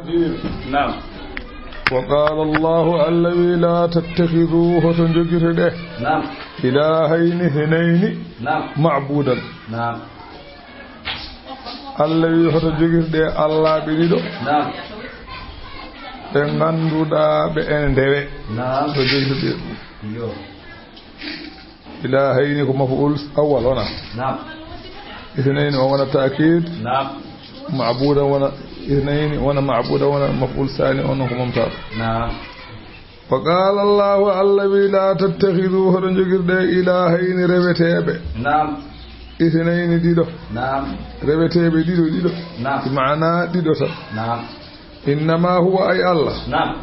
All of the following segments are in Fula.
الرجيم. نعم. وقال الله الذي لا تتخذوه تنجكر نعم. إلهين اثنين نعم. معبودا. نعم. الذي تنجكر الله بليدو. نعم. بغندودا بأندوي. نعم. تنجكر إلهين كمفعول أول هنا. نعم. اثنين وانا تأكيد. نعم. معبودا وانا اثنين وانا معبودا وانا مفعول ثاني وانا ممتاز. نعم. فقال الله الذي لا تتخذوه رنجكر إلهين ربتيبه. نعم. اثنين ديدو. نعم. ربتيبه ديدو. نعم. بمعنى ديدو. نعم. إنما هو أي الله. نعم.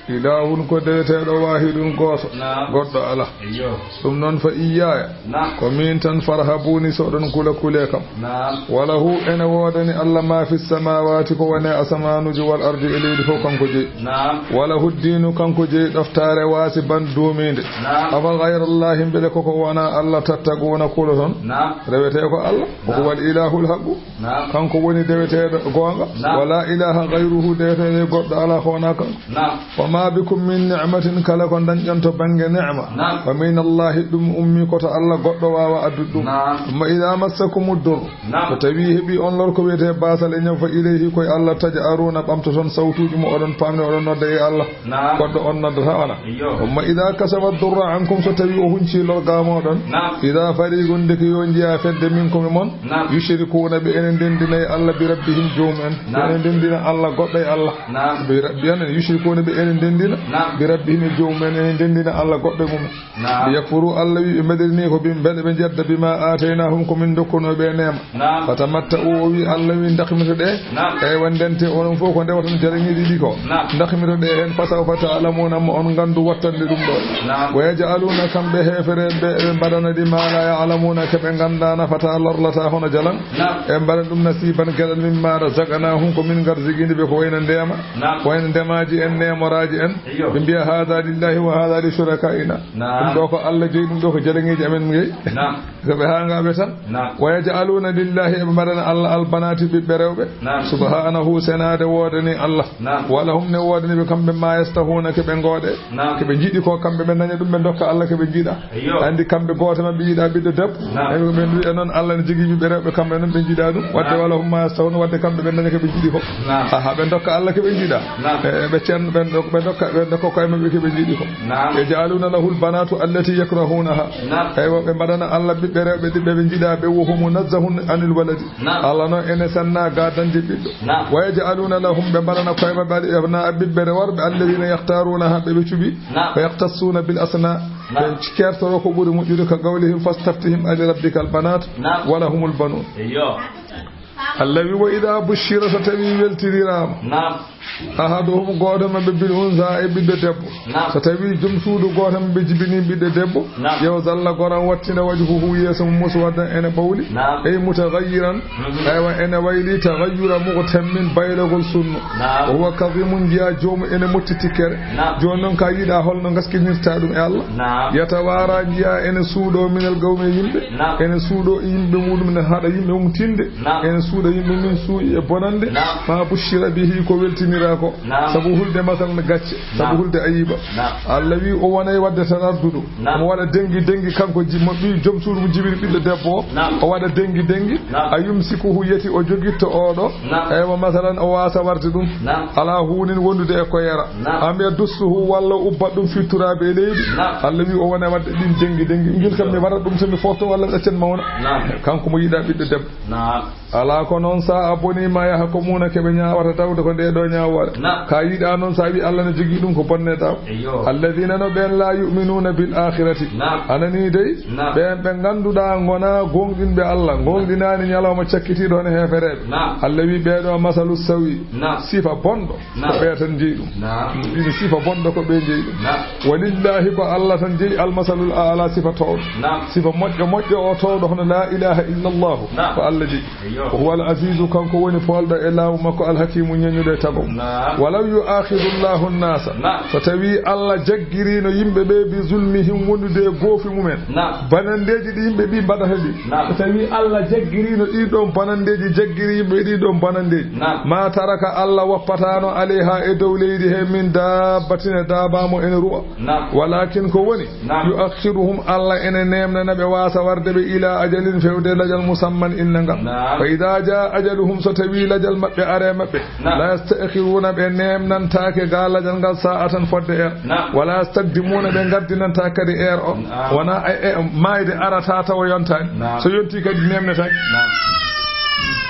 إله كدته واحد قوس. نعم. قد الله. أيوه. ثم فإياي. نعم. ومن تنفرهبوني سودن كلكم. نعم. وله أن ودني الله ما في السماوات كونه أسمان جو الأرض إليه فوقم كجي. نعم. وله الدين كم كجي دفتار واسبا دومين. نعم. أما غير الله بلكك وانا الله تتقون كلهم. نعم. ربتيك الله. وهو الإله الحق. نعم. كم كوني دبتيك قوانغ. نعم. ولا إله غيره دبتيك قد على خوناك. نعم. وما بكم من نعمة كلكم دنجنت بنج نعمة. نعم. ومن الله دم أمي كت الله قد واوا أدد. نعم. ثم إذا مسكم الضر. نعم. فتبيه بي أنلر كبيته باسل إن فإليه كوي الله تجأرون بامتشون صوتوج مؤذن فامن أذن ندعي الله. نعم. قد أن ندرهنا. ثم إذا كسب الضر عنكم فتبيه هنشي لرقامودن. نعم. إذا فريق دك يونجي فد منكم من. نعم. يشركون بأن دندنا الله بربهم جومن. نعم. بأن دندنا الله قد الله. نعم. بأن يشركون بأن دندنا. نعم. بربهم جومن أن دندنا الله قد مم. نعم. ليكفروا الله يمدرني كبين بل بجد بما آتيناهم كمن دكون بينهم. نعم. فتمتعوا الله من دخمة ده. نعم. أي وندنت أون فوق وندم وتن جريني ديكو. نعم. دخمة ده هن فسوف تعلمون ما أون غندو وتن لدمدو. نعم. ويجعلون كم به فرد بدن دي ما لا يعلمون كم غندانا فتعالى الله تهون جلن. نعم. أم بدن نصيبا كذا مما رزقناهم كمن غرزقين بكوين نديما. نعم. وين دماجي إن مراجئن. بنبيا هذا لله وهذا لشركائنا. نعم. دوك الله جيد دوك جريني جامن مي. نعم. سبحانه بيتن. نعم. ويجعلون لله بدن الله البنات ببروبه. نعم. سبحانه سناد ودني الله. نعم. ولهم نودني بكم بما يستهون كبنغوده. نعم. كبنجيدي كو كم بمنانيا دم دوك الله كبنجيدا. أيوه. عندي كم بقوة ما بيجيدا بيد دب. نعم. من أنون الله نجيجي ببروبه كم بنن بنجيدا دو. وده ولهم ما يستهون وده كم بمنانيا كبنجيدي كو. نعم. بندوك الله كبنجيدا. نعم. بتشان بندوك كاي ما بكبنجيدي كو. نعم. يجعلون له البنات التي يكرهونها. نعم. أيوة بدنا الله ببروبه بنجيدا وهم منزه عن الولد. نعم. الله نو إن سنة قادن جبيدو. نعم. ويجعلون لهم بمرنا قائمة بالابناء ببرور الذين يختارونها ببشبي. نعم. ويقتصون بالأسناء. نعم. شكر تروكو بود مجدك قولهم فاستفتهم على ربك البنات. نعم. ولهم البنون. أيوه. الذي وإذا بشر ستبي يلتدرام. نعم. أحدهم قادم بالأنثى بددب. نعم. ستبي جمسود قادم بجبني بددب. نعم. يوزل قران واتنا وجهه يسم مسودا أنا بولي. نعم. أي متغيرا. أيوة أنا ويلي تغير مغتم بيلغ السنة. نعم. وهو كظيم جاء جوم أنا متتكر. نعم. جونن كايدا هول نغسكي نستادم الله. نعم. يتوارى جاء أنا سودو من القوم يمب. نعم. أنا سودو يمب مود من هذا يمب متند. نعم. أنا سودو يمب من سوء بنند. نعم. ما بشر به كويلتنيراكو. نعم. سبوهل ده مثلا غاتش. سبوهل ده أيبا. نعم. الذي أوانا يود تناددو. نعم. وانا دنجي كانكو جيمبي جمسور مجيبين بيد دبو. نعم. وانا دنجي. نعم. أيمسكوه يتي أجوجيت أودو. نعم. أيوة مثلا أواسا وارتدوم. نعم. على هونين وندو ده كويرا. نعم. أم يدسه والله أبدو في تراب ليد. نعم. الذي أوانا يود دنجي. إنجيل كم نبارة دوم سمي فوتو ولا أشين ماونا. نعم. كانكو ميدا بيد دب. نعم. على كونون سا أبوني ما يحكمون كبنيا ورتاو دكان دنيا ور. نعم. كايد أنون سابي الله نجيكي دم كبرنا تاو. أيوه. الذين نبين لا يؤمنون بالآخرة. نعم. أنا نيدي. نعم. بين غندو دا غنا غوندين بالله غوندين أني يلا ما تشكيتي دون هفرد. نعم. الذي بيدو مثل السوي. نعم. صفة بندو. نعم. بيتن جيدو. نعم. إن صفة بندو كبيجيدو. نعم. ولله الله تنجي المثل الأعلى صفة طول. نعم. صفة مجة أو طول لا إله إلا الله. نعم. فالله جي. أيوه. وهو العزيز كان كوني فالدا إلا وما كو الحكيم ينيو تابو. نعم. walaw yu'akhidullahu an-nasa so tawi Allah jaggirino yimbe be bi zulmihim wondude goofi mumen banandeji di yimbe bi badata di so tawi Allah jaggirino di don banandeji jaggiri yimbe di don banandeji ma taraka Allah wappatano alaiha e dow leydi he min dabbatina dabamo en ruwa walakin ko woni yu'akhiruhum Allah ene nemna nabe wasa warde be ila ajalin fewde lajal musamman innanga fa idha jaa ajaluhum so tawi lajal mabbe are mabbe la yastakhiruna be nemnantake ga lajal gal sa'atan fodde er wala yastaqdimuna be gardinanta kadi er o wana mayde arata taw yontani so yonti kadi nemnata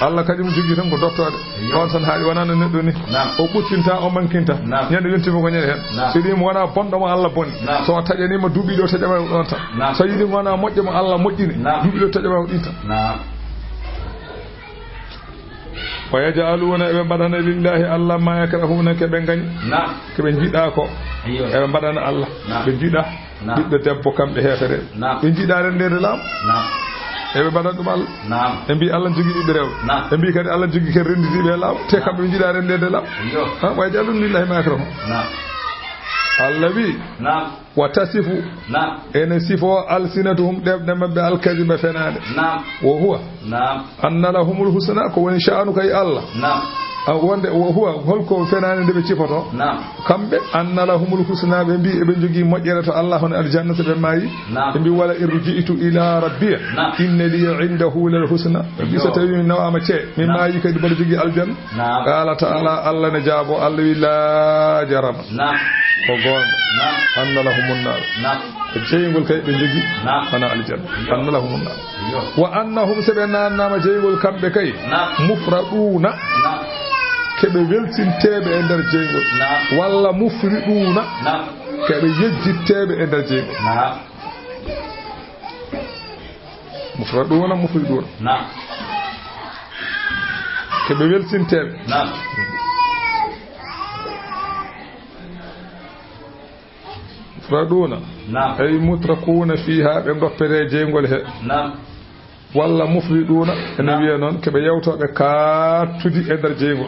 Allah kadi mo jogi tan ko dottode on san haali wana no neddo ni o kuccinta o mankinta nyande yontimo ko nyede hen so dimo wana bondo mo Allah bonni so tajani mo dubi do tajama on tan so yidi wana mojje mo Allah mojjini dubi do tajama o dinta wa yaj'aluna be badana lillahi Allah ma yakrahuna ke be gani ke be jida ko e badana Allah be jida biddo debbo kambe hefere be jida rendede lam ebe badan dum Allah embi Allah jogi be rew embi kadi Allah jogi ke rendidi be law te kambe jida rendede law ha wa yaj'aluna lillahi ma yakrahu Allah wi wa tasifu ene sifo alsinatuhum debde mabbe alkaziba fenade wa huwa anna lahumul husna ko woni sha'anu kay Allah wonde wa huwa holko fenane de be cifoto kambe anna lahumul husna be bi e be jogi mojjere to Allah on aljannatu be mayi be bi wala irji'tu ila rabbi inna li 'indahu lal husna bi sa tawi nawama ce min mayi kadi bal jogi aljanna qala ta'ala Allah ne jabo Allah wi la jarama ko gonga anna lahumun nar jeygol kay be jogi ana aljanna anna lahumun nar wa annahum sabana nama jeygol kambe kay mufraduna kebe weltintebe e der jeygol walla mufriduna kebe yejjittebe e der jeygol mufraduna kebe weltintebe mufraduna ay mutrakuna fiha be goppere jeygol he walla mufriduna ene wiya non kebe yewtobe kaatudi e der jeygol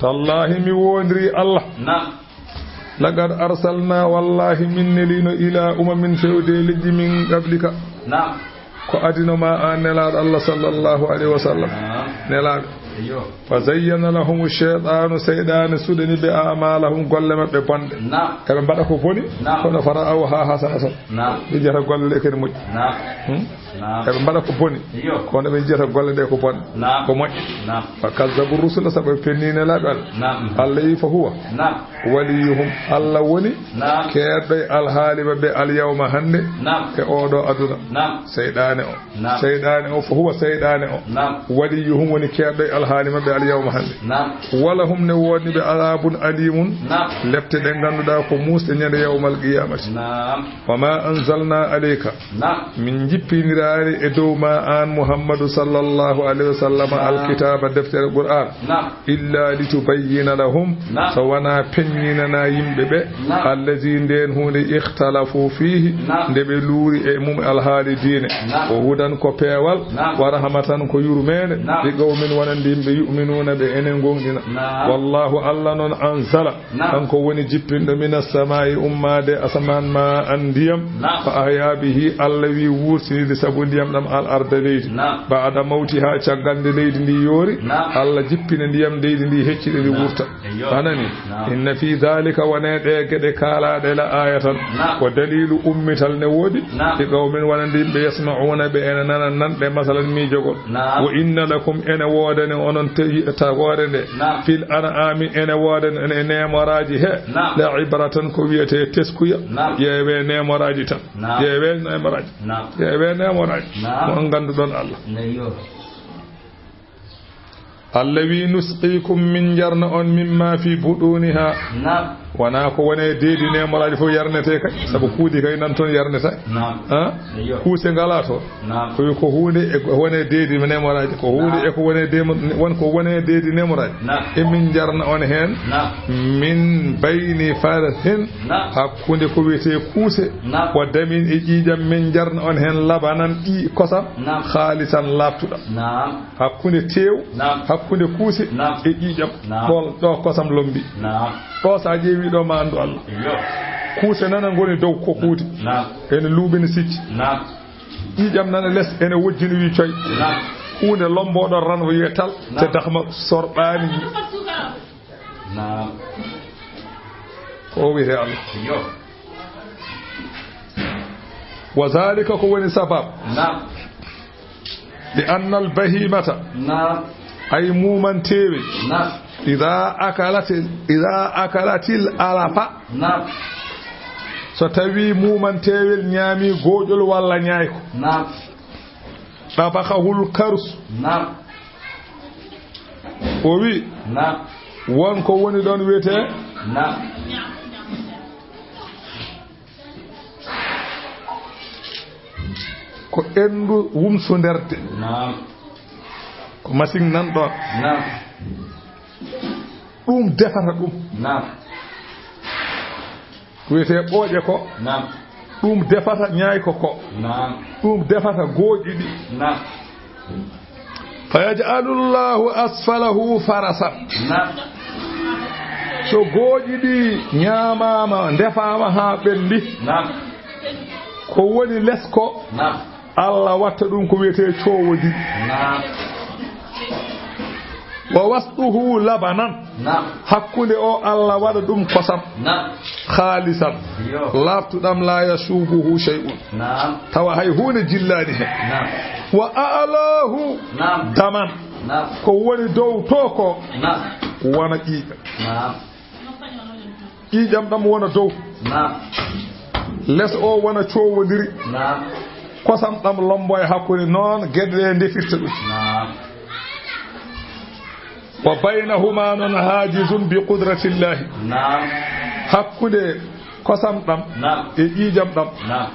tallahi mi wondiri Allah laqad arsalna wallahi min nelino ila umamin fewde leddi min qablika ko adino ma an nelaado Allah sallallahu alaihi wasallam nelaado fa zayyana lahum ash-shaytanu saydana sudani bi a'malahum golle mabbe bonde kabe bada ko boni kono fara'u ha hasanatan bi jara golle ke mo kabe bada ko boni kono be jara golle de ko bonde ko mo fa kazzabu rusula sabe pennina labal Allah fa huwa waliyuhum Allah woni keedo alhaliba be al-yawma hande ke odo aduna saydane o fa huwa saydane o waliyuhum woni keedo halima be al-yawma hande wala hum ne woni be alabun alimun lefte de ganduda ko musde nyande yawmal qiyamati wama anzalna alayka min jippiniraari e dow ma an muhammadu sallallahu alaihi wasallam alkitaba deftere qur'an illa litubayyana lahum sawana pennina na yimbe be allazi den hunde ikhtalafu fihi de be luuri e mum alhaali dine o hudan ko peewal wa rahmatan ko yurmene be gawmin wonande yimbe yu'minuna be enen gongina wallahu alla non anzala kanko woni jippindo minas samai ummade asman ma andiyam fa ahya bihi alla wi wurtini sabu ndiyam dam al arda leydi ba'da mawtiha cagande leydi ndi yori alla jippina ndiyam leydi ndi heccide ndi wurta anani inna fi dhalika wanade gede kalaade la ayatan wa dalilu ummital ne wodi bi qawmin wonande yimbe yasma'una be enen nan be masalan mi jogol wa inna lakum ena wodane onon tagore nde fil an'ami ene woden ene nemoraji he la ibratan ko wiete teskuya yewe nemoraji tan yewe nemoraji mon gandudon Allah allawi nusqikum min jarna on mimma fi buduniha wana ko wone deedi nemoraji fof yarnete kay sabu kuudi kay nan toon yarneta kuuse ngala to ko hunde e wone deedi nemoraji ko hunde e ko wone won ko wone deedi nemoraji emin jarna on hen min bayni farathin hakkunde ko wiyete kuuse wa damin e ƴiƴam min jarna on hen labanan ɗi kosam khalisan labtuɗam hakkunde tew hakkunde kuuse e ƴiƴam ɗo kosam lombi ɗo sa ƴeewi ɗo ma andu Allah kuuse nana ngoni dow ko kuuti ene luuɓini sicci ƴiƴam nana less ene wojjini wi coy hunde lomboɗo ran o wiye tal te dahma sorɓani ko wiyete Allah wa zalika ko woni sabab li anna al bahimata ay mumantewe idha akalatil alafa so tawi mumantewel ñaami goƴol walla ñayko tabakahul karsu o wi wonko woni ɗon wiyete ko endu wumsoderde ko machine nan ɗon ɗum defata ɗum wiyete ɓooƴe ko ɗum defata ñayko ko ɗum defata gooƴi ɗi fa yaj'alullahu asfalahu farasan so gooƴi ɗi ñaamama ndefama ha ɓendi ko woni less ko Allah watta ɗum ko wiyete coowodi wa wasduhu labanan hakkunde o Allah waɗa ɗum kosam khalisan laftuɗam la yasubuhu shay'un tawa hay hunde jillani hen wa a'lahu daman ko woni dow to ko wona ƴiƴam ƴiƴam ɗam wona dow less o wona coowodiri kosam ɗam lombo e hakkunde noon gueɗe defirta ɗum wa baynahuma non hajizun bi qudratillahi hakkude kosam ɗam e ƴiƴam ɗam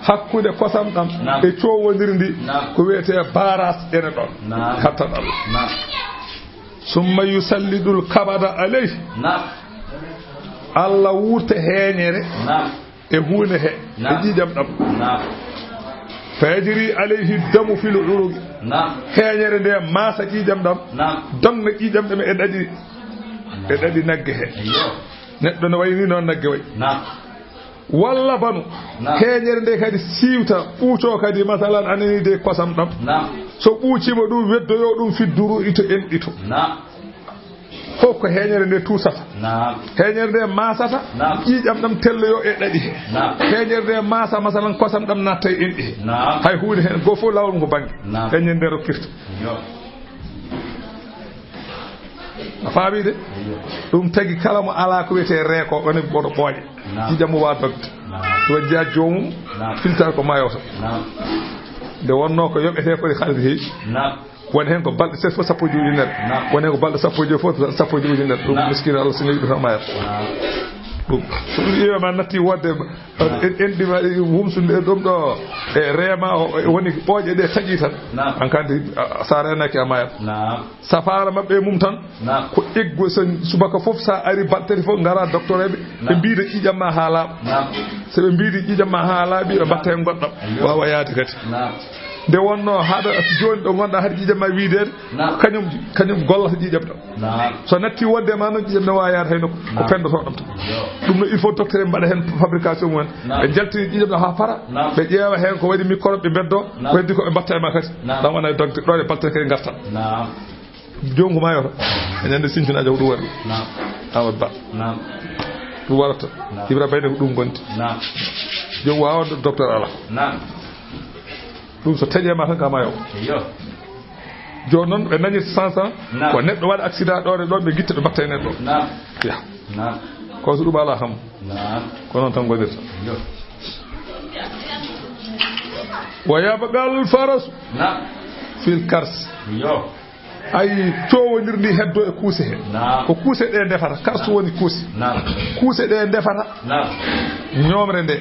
hakkude kosam ɗam e cowodirndi ko wiyete baras ene ɗon hattan Allah summa yusallidul kabada alayhi Allah wurta heeñere e hunde he e ƴiƴam ɗam fayjiri alayhi damu fil urugi heeñere nde maasa ƴiƴam ɗam donna ƴiƴam ɗam e ɗaɗi nagge he neɗɗo no wayni noon nagge way walla banu heeñere nde kadi siwta ɓuuco kadi masalan anani de kosam ɗam so ɓuucima ɗum weddoyo ɗum fidduru ito enɗito fof ko heeñere nde tuusata heeñere nde maasata ƴiƴam ɗam telloyo e ɗaɗi he heeñere nde maasa masalan kosam ɗam natta e enɗi he hay hunde hen goo fof lawol ngo banggue heeñere nde rokkirta a faami de ɗum tagi kala mo ala ko wiyete reeko woni ɓoɗo ɓooƴe ƴiƴam mo wawa dogde wajja joomum filtare ko mayowta nde wonno ko yoɓete kode haalde heewi woni hen ko balɗe 7 fof sappo e joyi ujunere woni hen ko balɗe sappo e joyi fof sappo e joyi ujunere ɗum miskino Allah so yiɗi tan mayata ɗum so ɗum ƴeewama natti wodde enɗima wumsude ɗum ɗo e reema woni ɓooƴe ɗe taƴi tan an kandi sa renaki a mayat safara mabɓe mum tan ko eggu subaka fof sa ari baltati fof gara docteur eɓe ɓe mbiɗa ƴiƴam ma ha laaɓa so ɓe mbiɗi ƴiƴam ma ha laaɓi ɓe mbatta hen goɗɗam wawa yaade kadi nde wonno haɗa joni ɗo gonɗa haɗa ƴiƴam ma wiidede kañum gollata ƴiƴam ɗam so natti wonde ma noon ƴiƴam ne wawi yaade hayno ko pendoto ɗam tan ɗum no il faut docteur en mbaɗa hen fabrication mumen ɓe jaltini ƴiƴam ɗam ha para ɓe ƴeewa hen ko waɗi microbe ɓe beddo ko heddi ko ɓe mbatta e ma kadi ɗam wona donc ɗo e baltere kadi garta joni ko mayoto e ñande sincinaji ko ɗum waɗi Amadou Ba ɗum waɗata Ibra Bayde ko ɗum gonti joni wawa docteur ala ɗum so taƴema tan kama yaw joni noon ɓe dañi sansan ko neɗɗo waɗa accident ɗo e ɗon ɓe guitta ɓe mbatta e neɗɗo ya ko so ɗum ala kam ko noon tan gonirta wa yabqal farasu fil kars ay coowondirndi heddo e kuuse he ko kuuse ɗe ndefata karsu woni kuuse kuuse ɗe ndefata ñoomre nde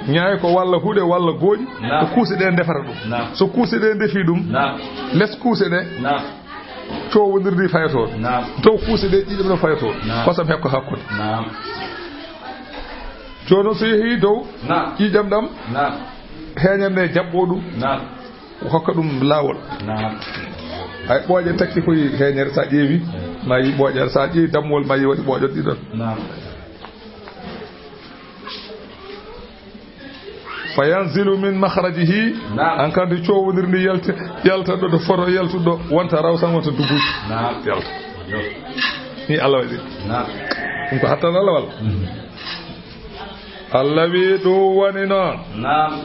ñaay ko walla huɗe walla gooƴi ko kuuse ɗe ndefata ɗum so kuuse ɗe ndefi ɗum les kuuse ɗe coowondirndi fayatoo dow kuuse ɗe ƴiƴam ɗo fayatoo kosam hekko hakkude jooni noon so yehii dow ƴiƴam ɗam heeñam nde jaɓɓoo ɗum hokka ɗum laawol ay ɓooƴe takki koye heeñere so a ƴeewi ma yi ɓooƴere so a ƴeewi dammol ma yi waɗi ɓooƴon ɗiɗon fa yanzilu min mahrajihi an kandi coowondirndi yalta ɗo foto yaltuɗo wonta raw tan wonta dubuji yalta ni Allah waɗi ɗum ko hattan Allah walla Allah wi ɗum woni noon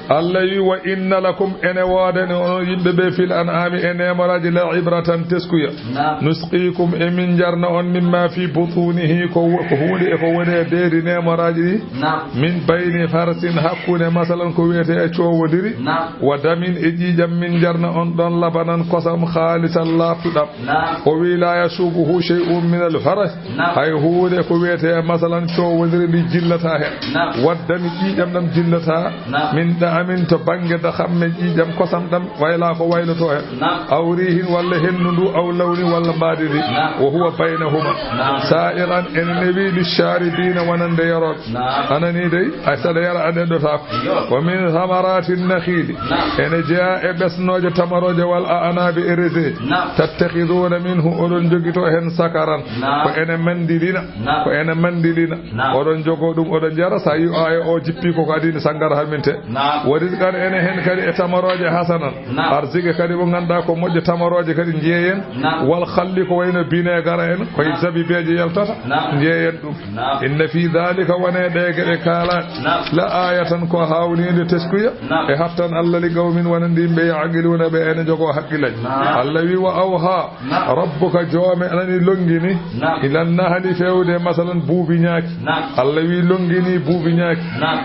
Allah wi wa inna lakum ene woodani on yimɓe ɓe fil an'ami e nemoraji la ibratan teskuya nusqikum e min jarna on mimma fi butunihi ko hunde e ko woni e beedi nemoraji ɗi min bayni farsin hakkude masalan ko wiyete e coowodiri wa damin e ƴiƴam min jarna on ɗon labanan kosam haalisan laftuɗam o wi la yasubuhu shay'un min al faras hay hunde ko wiyete e masalan coowodiri ndi jillata hen dami ƴiƴam ɗam jillata min amin to bange da xamme ƴiƴam kosam ɗam wayla ko wayloto hen aw rihin walla hennu ndu aw lawni walla mbaadiri wa huwa baynahuma sa'iran en newi lisharibina wonande yaroɓe anani dey ay saɗa yara aneɗotako wa min hamarati nakhili ene jeeya e ɓesnoje tamaroje wal anabi e rese tattakhiduna minhu oɗon jogito hen sakaran ko ene mandilina oɗon jogo ɗum oɗon jara sa yi aya o jippi ko adini sangara halminte wadi kan ene hen kadi e tamaroje hasanan arzike kadi bo ganda ko moƴƴo tamaroje kadi jeeyen wal khalli ko wayno binegara en koye zabibeje yaltata jeeyen ɗum inna fi dhalika wone ɗe gueɗe kala la ayatan ko hawnide teskuya e haftan Allah li gawmin wonande yimɓe yaqiluna ɓe ene jogo haqqillaji Allah wi wa awha rabbuka joome anani longini ilan nahli fewde masalan buubi ñaaki Allah wi longini buubi ñaaki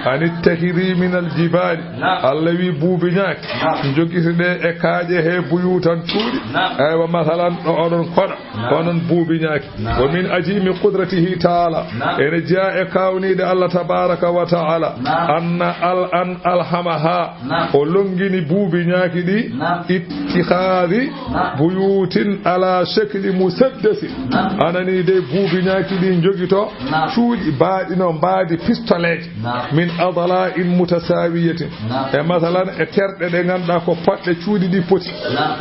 ani tahiri min aljibali Allah wi buubi ñaaki jogitiɗe e kaaƴe he buyutan tuuɗi aywa masalan ɗo oɗon koɗa onon buubi ñaaki wa min ajimi qudratihi taala ene jeeya e kawnide Allah tabaraka wa taala anna an alhamaha o longini buubi ñaaki ɗi ittihadi buyutin ala shakli musaddasi anani de buubi ñaaki ɗi jogito cuuɗi baaɗino mbaadi pistoleje min adala'in mutasawiyatin e masalan e terɗe ɗe ganduɗa ko poɗɗe cuuɗi ɗi poti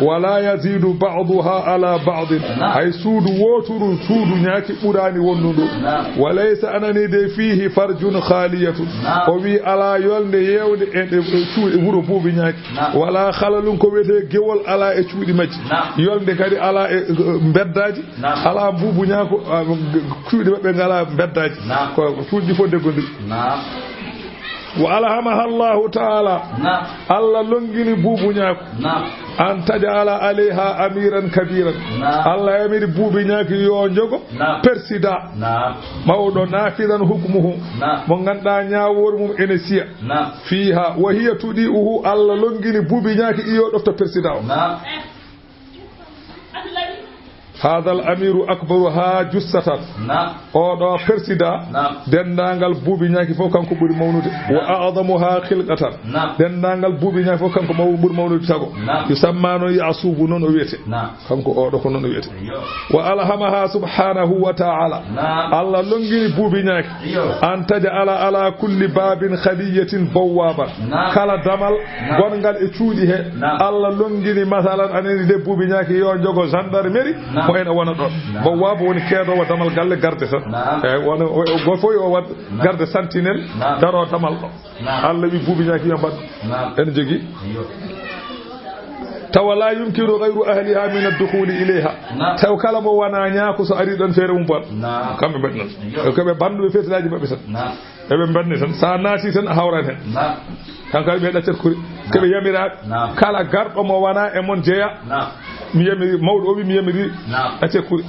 wala yazidu ba'daha ala ba'din hay suudu woturu suudu ñaaki ɓurani wonnudu walaysa anani de fihi farjun khaliyatun o wi ala yolde yewde e cuuɗi wuro buubi ñaaki wala halalum ko wiyete gewol ala e cuuɗi majji yolde kadi ala e beddaji ala buubu ñaako cuuɗi maɓɓe ngala beddaji ko cuuɗi fof deggodiri wa alhamaha Allahu ta'ala Allah longini buubu ñaako an tajala alayha amiran kabiran Allah yamiri buubi ñaaki yo jogo persida mawɗo nafidan hukmuhu mo ganduɗa ñawor mum ene siya fiha wa hiya tudi'uhu Allah longini buubi ñaaki iyo ɗofta persida o هذا الأمير أكبرها جثة أو فرسدا دندانغال بوبي نياكي فوق كانكو بوري مولود وأعظمها خلقة دندانغال بوبي نياكي فوق كانكو بوري مولود تاغو يسمانو يعصوب نون ويتي كانكو أو دكو نون ويتي وألهمها سبحانه وتعالى الله لونغي بوبي نياكي أن تجعل على كل باب خلية بوابا كلا دمال غونغال إتشودي الله لونغي مثلا أنني دي بوبي نياكي يو جوغو gendarmerie ko ene wona ɗon bo waabo woni keedowo damal galle garde tan eyi wona go fof yo wat garde sentinelle daro damal ɗo Allah wi buubi ñaaki yo mbaɗ ene jogii tawa la yumkinu ghayru ahliha min ad-dukhuli ilayha taw kala mo wana ñaako so ari ɗon feere mum bon kamɓe mbaɗi noon koɓe banduɓe fetilaji maɓɓe tan eɓe mbanni tan sa naati tan a hawran hen kanko ɓe ɗaccata kuri koɓe yamiraɓe kala garɗo mo wana e mon jeeya mi yamiri mawɗo o wi mi yamiri ɗaccata kuri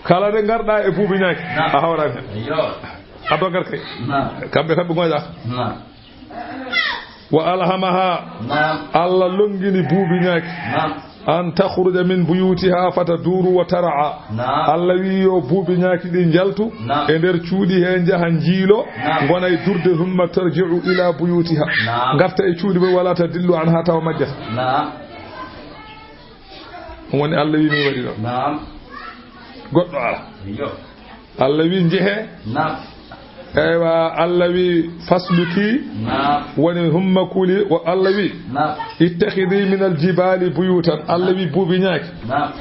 kala nde garɗa e buubi ñaaki a hawran hen a dogar kay kamɓe goƴa wa alhamaha Allah longini buubi ñaaki an takhruja min buyutiha fataduru wa tar'a Allah wi yo buubi nyaaki di jaltu e der cuudi he jaha jiilo gona e durde humma tarji'u ila buyutiha garta e cuudi be wala ta dillu an ha taw majjata woni Allah wi mi wadi do goddo ala Allah wi jehe ewa Allah wi fasluki woni humma kuli wa Allah wi ittakhidhi min aljibali buyutan Allah wi buubi nyaaki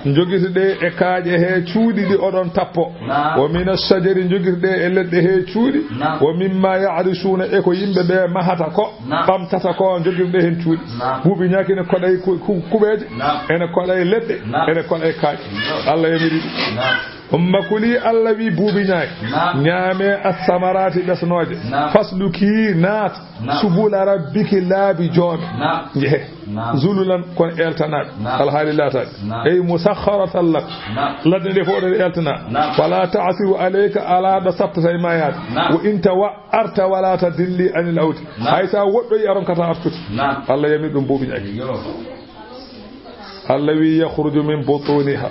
jogitde e kaaje he cuudi di odon tappo wa min ash-shajari jogitde e ledde he cuudi wa mimma ya'rishuna e ko yimbe be mahata ko bamtata ko jogitde hen cuudi buubi nyaaki ne koday kubeje ene koday ledde ene koday kaaje Allah yamiri umma kuli Allah wi buubi nyaaki nyaame as-samarati besnoje fasluki nat subula rabbiki labi joobe jehe zululan kon eltana al halilata ay musakharatan lak ladde de fo de eltana wala ta'siru alayka ala da sabta mayat wa inta wa'arta wala tadilli anil out haysa woddo yaron kata aftuti Allah yami dum buubi nyaaki Allah wi yakhruju min butuniha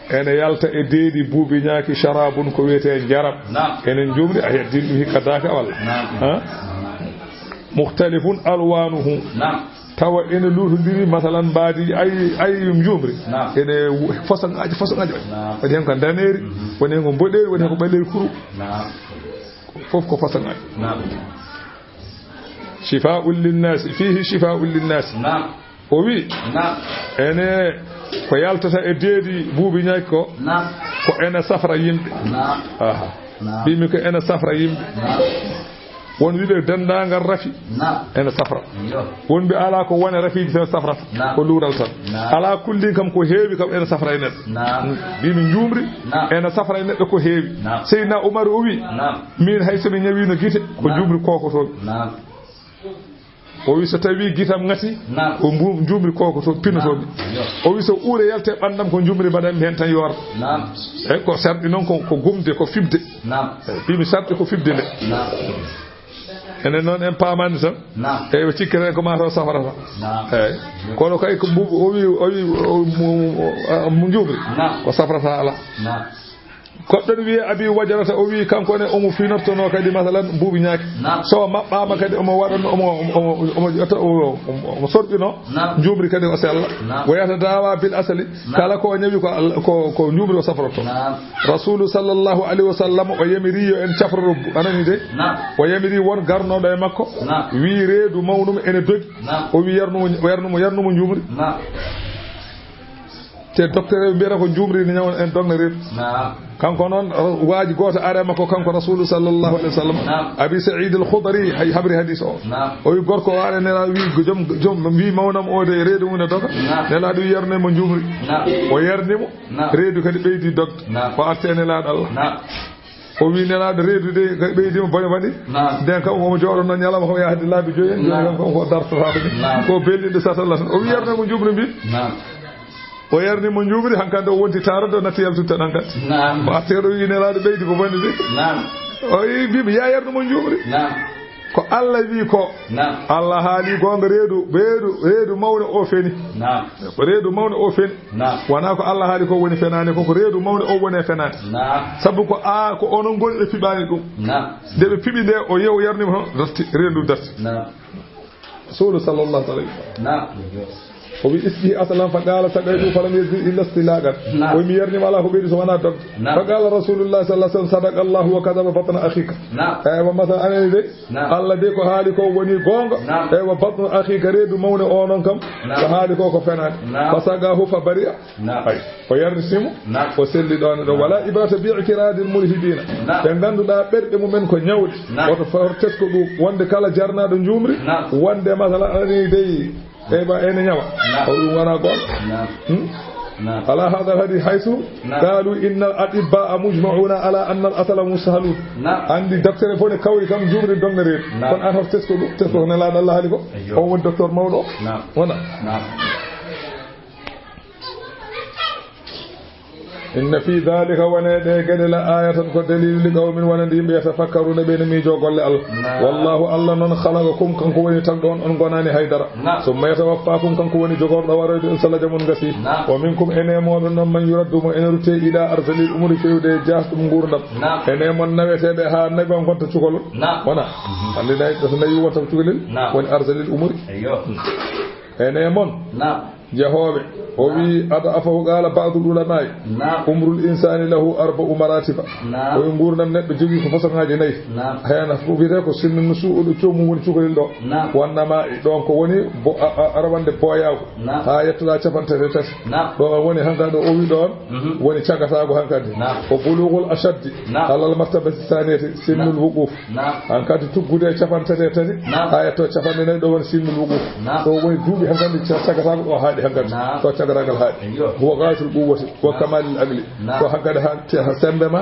ene yalta e deedi buubi nyaaki sharabun ko wete jarab enen jumri a heddin dum hikadaka walla mukhtalifun alwanuhu tawa ene lutundiri masalan baadi ay jumri ene façon aji wadi hen ko daneri woni hen ko boderi woni hen ko baleri kuru fof ko façon aji shifa'un lin-nas fihi shifa'un lin-nas o wi ene ko yaltata e deedi buubi nyaaki ko ene safra yimbe bimi ko ene safra yimbe won wiide dendangal rafi ene safra won bi ala ko wona rafi so safrata ko luural tan ala kulli kam ko heewi kam ene safra e neddo bimi jumri ene safra e neddo ko heewi Seydina Umar o wi min hayso mi nyawi no gite ko jumri koko to o wi so tawi gitam ngati ko jumri koko to pinotoɓe o wi so uure yalte ɓandam ko jumri mbaɗanmi hen tan yorta e ko sarɗi noon ko gumde ko fibde bimi sarɗi ko fibde nde enen noon en paamani tan eyi cikketen ko mataw safarata eyyi kono kay ko o wi mo jumri ko safrata ala koddo wi abi wajarata o wi kanko ne omo finortono kadi masalan buubi nyaaki so mabbama kadi omo wadano omo sorbino jumri kadi o sella wayata dawa bil asali kala ko nyawi ko jumri o safroto rasul sallallahu alaihi wasallam o yamiri yo en chafro anani de o yamiri won garnodo e makko wi reedu mawnum ene dogi o wi yarnumo jumri te docteur bira ko jumri ni nyawon en dogna reedu kanko non waaji goto arema ko kanko rasul sallallahu alaihi wasallam abi sa'id al-khudri hay habri hadith o wi gorko waane ne la wi jom wi mawnam o de reedu mun doga ne la du yarne mo jumri o yarnimo reedu kadi beydi dog ko artene la dal o wi ne la reedu de beydi mo bone wadi den kam mo joodo non nyalama ko yaade laabi joyen jom ko dartata ko bellinde satalla o wi yarne mo jumri bi o yarni mo jumri hankande o wonti tarado natti yaltuta dankati o attero wi nelade beydi ko bonni de o yi bimi ya yarno mo jumri ko Allah wi ko Allah haali gonga reedu mawne o feni ko reedu mawne o feni wana ko Allah haali ko woni fenane ko reedu mawne o woni fenane sabu ko ko onon gol e fibani dum de be fibi de o yew yarni mo datti reedu datti sallallahu alaihi wasallam o wi isbi asalan fa qala sagaydu falam yazid illa istilagan o mi yarni mala ko beedi so wana dog fa qala rasulullah sallallahu alaihi wasallam sadaqa Allah wa kadaba batna akhika wa masa anani de Allah de ko haali ko woni gonga wa batna akhika reedu mawne onon kam ko haali ko fenade fasagahu fa bari'a o yarni simu o selli don do wala ibrata bi'tirad al mulhidina be ganduda berde mumen ko nyawde woto fortes ko du wonde kala jarnado jumri wonde masala anani de ba ene nyawa o dum wana gon على هذا الحديث حيث قالوا إن الأطباء مجمعون على أن الأصل مسهل عندي دكتور فوني كوي كم جمر دونغري كون أنا تسكو نلا الله عليكم هو الدكتور مولو وانا inna fi dhalika wanede gadela ayatan ko dalil li qawmin wanandi be tafakkaruna be mi jogolle Allah wallahu Allah non khalaqakum kanko woni tagdon on gonani haydara summa yatawaffakum kanko woni jogordo warade sala jamun gasi wa minkum ene modon non man yuraddu mo ene rute ila arsalil umuri fewde jastum ngurdam ene mon nawetebe ha nabi on gonta cukol wana andi day do nayi wonta cukolel woni arsalil umuri ene mon jehobe o wi ada afahu qala ba'dul ulama umrul insani lahu arba'u maratiba o ngurnam neddo jogi ko fasangaji nayi hayana fu wiide ko sinnu nusuudo coomu woni cukolel do wonnama don ko woni arwande boyago ha yettoda capantete tati do woni hankado o wi don woni cagatago hankadi o bulughul ashaddi halal martabati saniyati sinnul wuquf hankadi tuggude capantete tati ha yetto capande nayi do woni sinnul wuquf do woni duubi hankadi cagatago do haadi hankadi to cagaragal haadi huwa ghasul quwwati wa kamalil aqli to hankadi ha sembe ma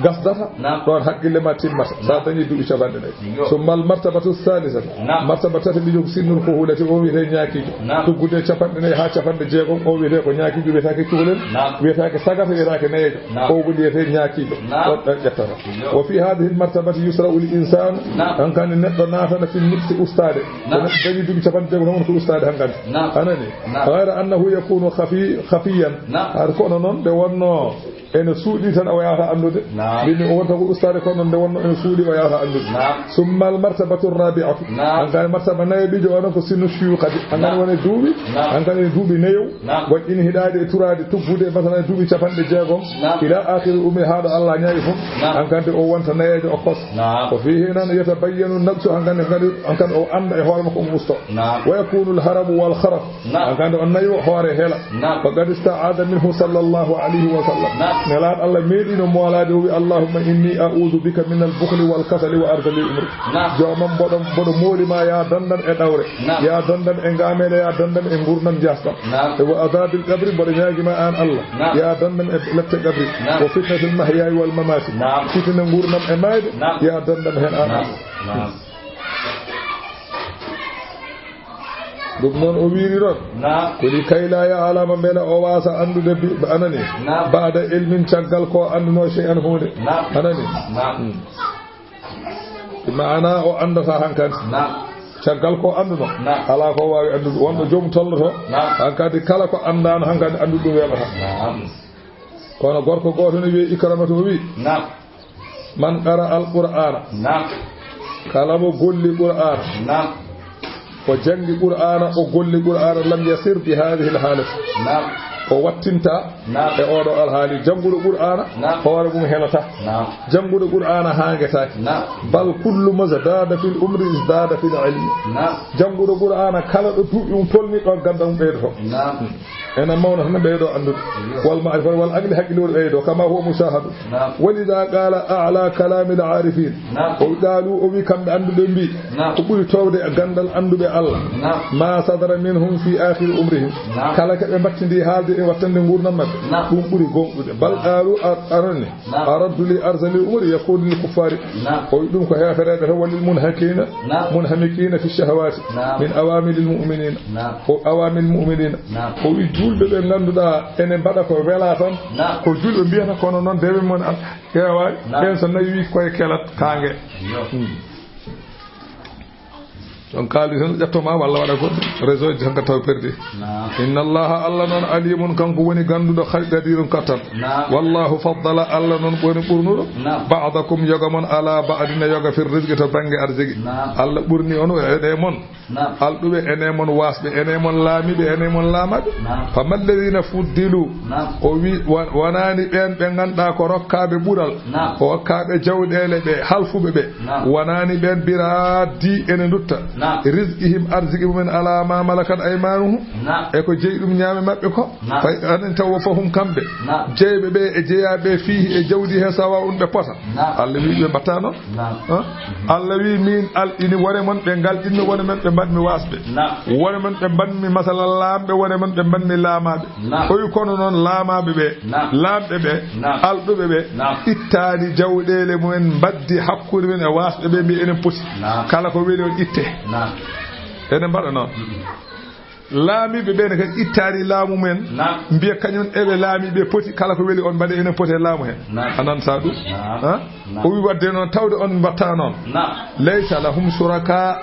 gasdata don hakkille ma timmata sa dañi duubi capande nayi summal martabatu salisata martabatati bi jog sinnul fuhulati o wiite ñaakijo tuggude capande nayi ha capande jeegom o wiite ko ñaakijo wiyetake cukalel wiyetake sagata wiyetake nayejo o wiyete ñaakijo on ƴettata wa fi hadhihi almartabati yusra'u lil insan hankani neddo natana fi nifsi ustade dañi duubi capande jeegom non ko ustade hankadi anani ghayra annahu yakunu khafiyan har kono non de wonno ene suudi tan o yaata andude bini o wonta ko ustade kono de wonno ene suudi o yaata andude summa al martabatu rabi'atu angani martaba nayibijo onon ko sinu shuyuqadi angani woni duubi angani duubi neyo wajini hidaade e turade tuggude masalan duubi capande jeegom ila akhir ummi hada Allah nyaayi fu angande o wonta nayejo o kos ko fihi nan yatabayyanu nafsu angani angani o anda e hoore makko musto wa yakunu al haram wal kharaf angande on nayo hoore hela faqad ista'ada minhu sallallahu alayhi wa sallam nelat Allah meedino moolade wi Allahumma inni a'udhu bika min al-bukhli wal kasali wa ardali umri jomam bodo mooli ma ya dandan e dawre ya dandan e ngamede ya dandan e ngurnam jastam e wa azabil qabri bodo nyaagi ma an Allah ya dandan e lette qabri wa fitnatul mahya wal mamat fitna ngurnam e mayde ya dandan hen an Allah dum non o wiiri ron ko di kayla ya alama bela o wasa andude anani baada ilmin caggal ko anduno shay'an hunde anani maana o andata hankadi caggal ko anduno ala ko wawi andude wonno joom tolloto hankadi kala ko andano hankadi andude dum welata kono gorko goto ne wi ikramatu wi man qara al-qur'ana kala mo golli qur'ana o jangi qur'ana o golli qur'ana lam yasir bi hadhihi al-halati o wattinta e odo alhaali jangudo qur'ana hoore mum helata jangudo qur'ana haangetaki bal kullu mazadada fil umri izdada fil ilmi jangudo qur'ana kala do duubi um tolni do gandam beedo ena mawna tan beedo andude wal ma'rifa wal aqli haqqilo beedo kama huwa mushahadu walidha qala a'la kalam al arifin o dalu o wi kambe andude mbi ko buri towde e gandal andude Allah ma sadara minhum fi akhir umrihim kala ke be battindi haalde e wattande ngurnam mabbe dum buri gondude bal qalu arani araddu li arzali umri yaqulu lil kuffari o dum ko heferede to walil munhamikina fi shahawati min awamil al mu'minin o awamil mu'minin o julbe be ganduda ene bada ko wela tan ko julbe biyata kono non dewe mon kewa en so nayi koy kelat kange don kaldi tan jattoma walla wada ko réseau ji hanka taw perdi inna allaha alla non alimun kanko woni gandudo khaydadirun katam wallahu faddala alla non boni burnudo ba'dakum yogamon ala ba'dina yoga fir rizqi to bangi arzigi alla burni on e mon aldube ene mon wasbe ene mon laamibe ene mon laamabe famal ladina fuddilu o wi wanani ben be ganda ko rokkabe bural o wakkabe jawdele be halfube be wanani ben biradi ene dutta rizqihim arzqihim min ala ma malakat aymanuhum e ko jeydum nyaame mabbe ko fay anen taw fahum kambe jeybe be e jeyabe fihi e jawdi he sawa unbe pota Allah wi be batano Allah wi min al ini wore mon be gal dinno wone men be badmi wasbe wone men be badmi masalan lambe wone men be badmi laamabe koy kono non laamabe be lambe be aldube be ittadi jawdele mumen baddi hakkude men e wasbe be mi enen poti kala ko weli on itte ene mbada non laamiɓe ɓe ne kadi ittaani laamu men mbiya kañum eɓe laamiɓe poti kala ko weli on mbaɗe enen poti e laamu heen a nantaa ɗum o wi wadde noon tawde on mbatta noon laysa lahum suraka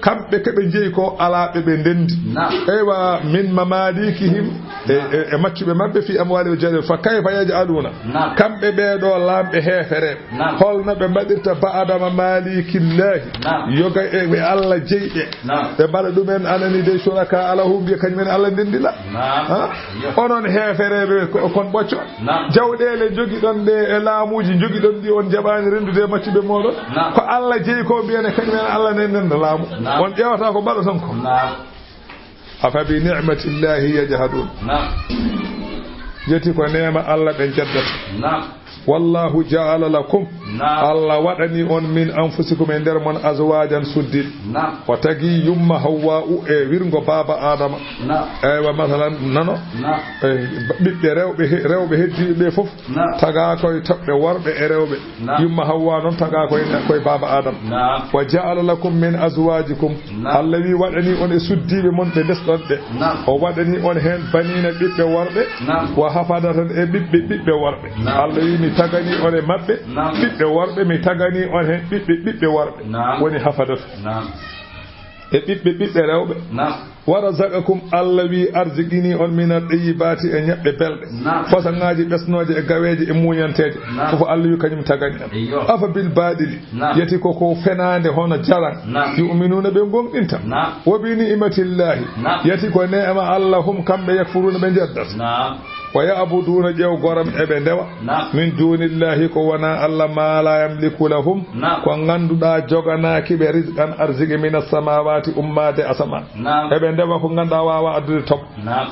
kamɓe keɓe jeeyi ko alaaɓe ɓe ndendi eywa min mamalikihim e maccuɓe maɓɓe fi amwali o jadel fa kayfa yaj'aluna kamɓe ɓeeɗo laamɓe heefereɓe holno ɓe mbaɗirta ba'adama malikillahi yoga ɓe Allah jeyɗe ɓe mbaɗa ɗumen anani de suraka alahu mbiya kañumen Allah ndendila onon heefereɓe kon ɓocco jawɗele jogiɗon ɗe e laamuji jogiɗon ɗi on jaɓani rendude maccuɓe moɗon ko Allah jeeyi ko mbiyane kañumen Allah ndenda laamu on ƴewata ko mbaɗa tan ko afa bi ni'matillahi yajhadun jeti ko neema Allah ɓe jaddata wallahu ja'ala lakum Allah waɗani on min anfusikum e nder mon azwajan suddid o tagi yumma hawwa'u e wirgo baba adama eywa masalan nano ɓiɓɓe rewɓe heddiɓe fof taga koye toɓɓe worɓe e rewɓe yumma hawwa noon taga koye baba adama wa ja'ala lakum min azwajikum Allah wi waɗani on e suddiɓe mon ɓe desɗon ɓe o waɗani on hen banina ɓiɓɓe worɓe wa hafadatan e ɓiɓɓe worɓe Allah wi mi tagani on e maɓɓe ɓiɓɓe worɓe mi tagani on hen ɓiɓɓe worɓe woni hafadata e ɓiɓɓe rewɓe wa razaqakum Allah wi arzigini on min at-tayyibati e ñebbe belɗe façangaji ɓesnoje e gaweje e muñanteje fofo Allah wi kañum tagani en afa bil baɗili yeti koko fenande hono jalan yu'minuna ɓe gonɗinta wa bi ni'matillahi yeti ko ne'ama Allah hum kamɓe yakfuruna ɓe jeddata wa ya'buduna ƴew goram eɓe ndewa min dunillahi ko wona Allah ma la yamliku lahum ko ganduɗa joganaki ɓe rizqan arzigi min as-samawati ummade asama eɓe ndewa ko ganduɗa wawa addude top